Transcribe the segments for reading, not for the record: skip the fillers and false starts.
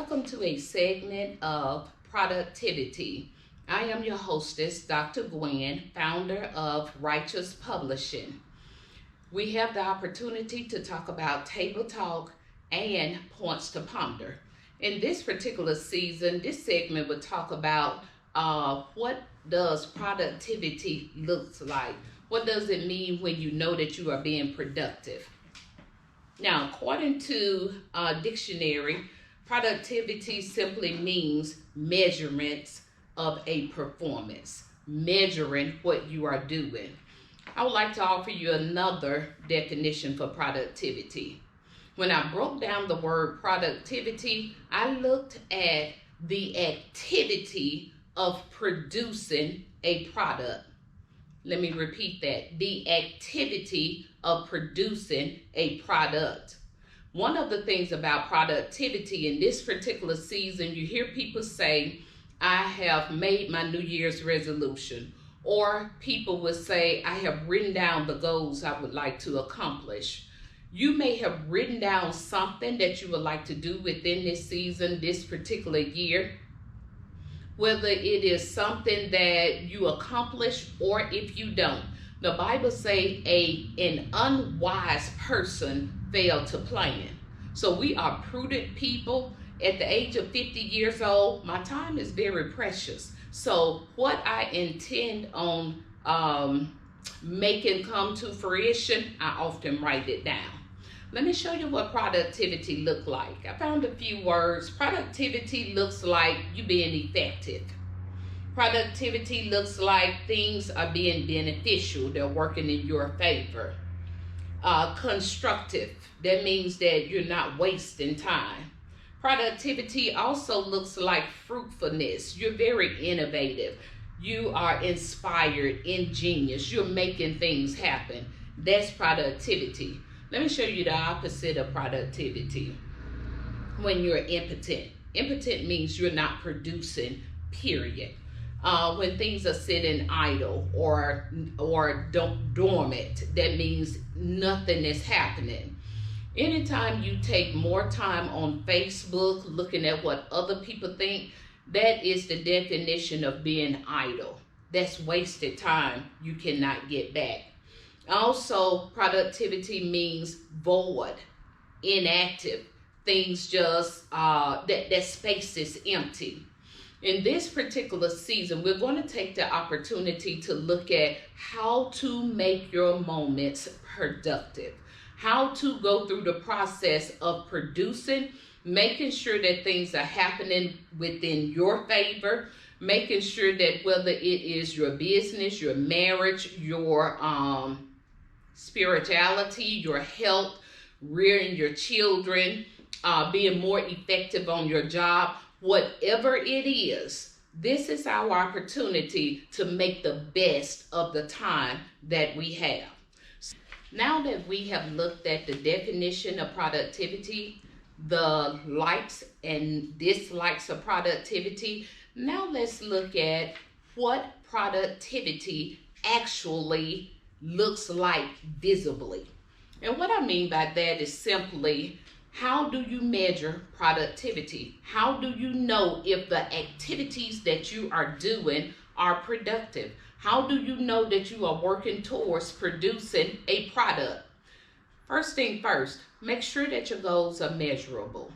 Welcome to a segment of productivity. I am your hostess, Dr. Gwen, founder of Righteous Publishing. We have the opportunity to talk about table talk and points to ponder. In this particular season, this segment would talk about what does productivity looks like? What does it mean when you know that you are being productive? Now, according to dictionary, productivity simply means measurements of a performance, measuring what you are doing. I would like to offer you another definition for productivity. When I broke down the word productivity, I looked at the activity of producing a product. Let me repeat that. The activity of producing a product. One of the things about productivity in this particular season, you hear people say, I have made my New Year's resolution. Or people would say, I have written down the goals I would like to accomplish. You may have written down something that you would like to do within this season, this particular year. Whether it is something that you accomplish or if you don't. The Bible say an unwise person failed to plan. So we are prudent people. At the age of 50 years old, my time is very precious. So what I intend on making come to fruition, I often write it down. Let me show you what productivity look like. I found a few words. Productivity looks like you being effective. Productivity looks like things are being beneficial. They're working in your favor. Constructive. That means that you're not wasting time. Productivity also looks like fruitfulness. You're very innovative. You are inspired, ingenious. You're making things happen. That's productivity. Let me show you the opposite of productivity. When you're impotent. Impotent means you're not producing, period. When things are sitting idle or dormant, that means nothing is happening. Anytime you take more time on Facebook looking at what other people think, that is the definition of being idle. That's wasted time you cannot get back. Also, productivity means void, inactive. Things just, that space is empty. In this particular season, we're going to take the opportunity to look at how to make your moments productive. How to go through the process of producing, making sure that things are happening within your favor, making sure that whether it is your business, your marriage, your spirituality, your health, rearing your children, being more effective on your job, whatever it is, this is our opportunity to make the best of the time that we have. Now that we have looked at the definition of productivity, the likes and dislikes of productivity, now let's look at what productivity actually looks like visibly. And what I mean by that is simply, how do you measure productivity? How do you know if the activities that you are doing are productive? How do you know that you are working towards producing a product? First thing first, make sure that your goals are measurable.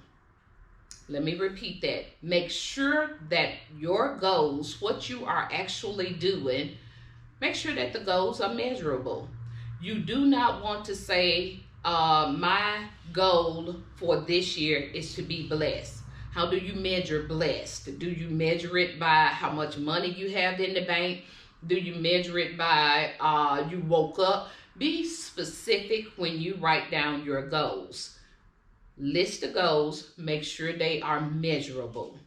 Let me repeat that. Make sure that your goals, what you are actually doing, make sure that the goals are measurable. You do not want to say, my goal for this year is to be blessed. How do you measure blessed? Do you measure it by how much money you have in the bank? Do you measure it by you woke up? Be specific when you write down your goals. List the goals, make sure they are measurable.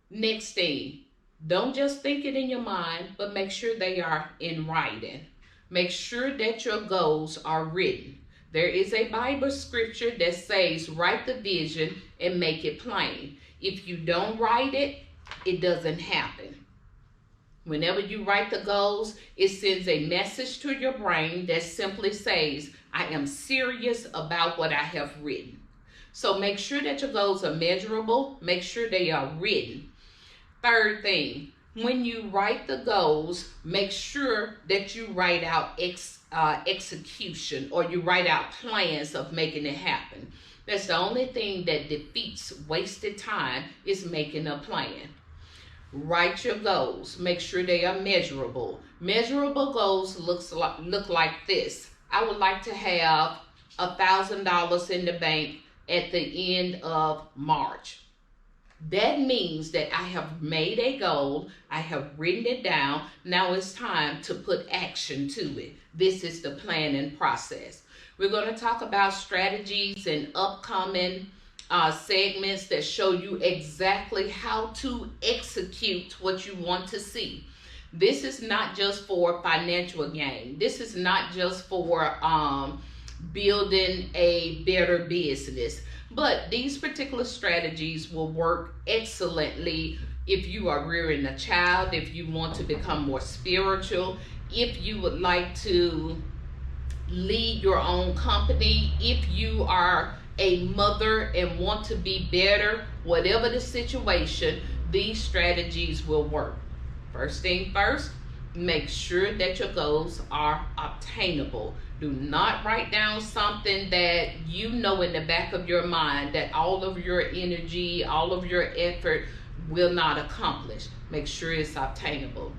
Next thing, don't just think it in your mind, but make sure they are in writing. Make sure that your goals are written. There is a Bible scripture that says, write the vision and make it plain. If you don't write it, it doesn't happen. Whenever you write the goals, it sends a message to your brain that simply says, I am serious about what I have written. So make sure that your goals are measurable. Make sure they are written. Third thing, when you write the goals, make sure that you write out execution, or you write out plans of making it happen. That's the only thing that defeats wasted time, is making a plan. Write your goals. Make sure they are measurable. Measurable goals look like this. I would like to have $1,000 in the bank at the end of March. That means that I have made a goal, I have written it down. Now it's time to put action to it. This is the planning process. We're going to talk about strategies and upcoming segments that show you exactly how to execute what you want to see. This is not just for financial gain. This is not just for building a better business. But these particular strategies will work excellently if you are rearing a child, if you want to become more spiritual, if you would like to lead your own company, if you are a mother and want to be better, whatever the situation, these strategies will work. First thing first, make sure that your goals are obtainable. Do not write down something that you know in the back of your mind that all of your energy, all of your effort will not accomplish. Make sure it's obtainable.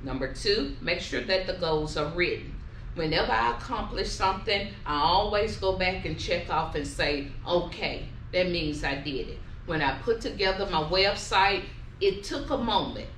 Number two, make sure that the goals are written. Whenever I accomplish something, I always go back and check off and say, okay, that means I did it. When I put together my website, it took a moment.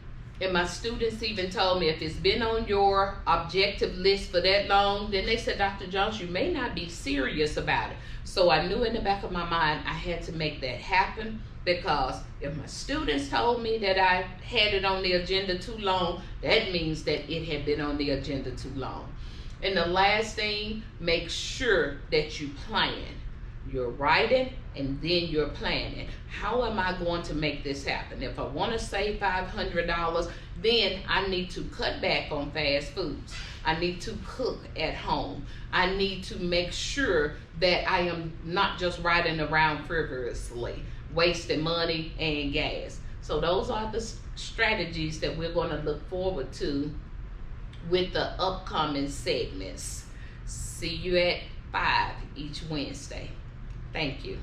And my students even told me, if it's been on your objective list for that long, then they said, Dr. Jones, you may not be serious about it. So I knew in the back of my mind I had to make that happen, because if my students told me that I had it on the agenda too long, that means that it had been on the agenda too long. And the last thing, make sure that you plan. You're writing and then you're planning. How am I going to make this happen? If I want to save $500, then I need to cut back on fast foods. I need to cook at home. I need to make sure that I am not just riding around frivolously, wasting money and gas. So those are the strategies that we're going to look forward to with the upcoming segments. See you at 5 each Wednesday. Thank you.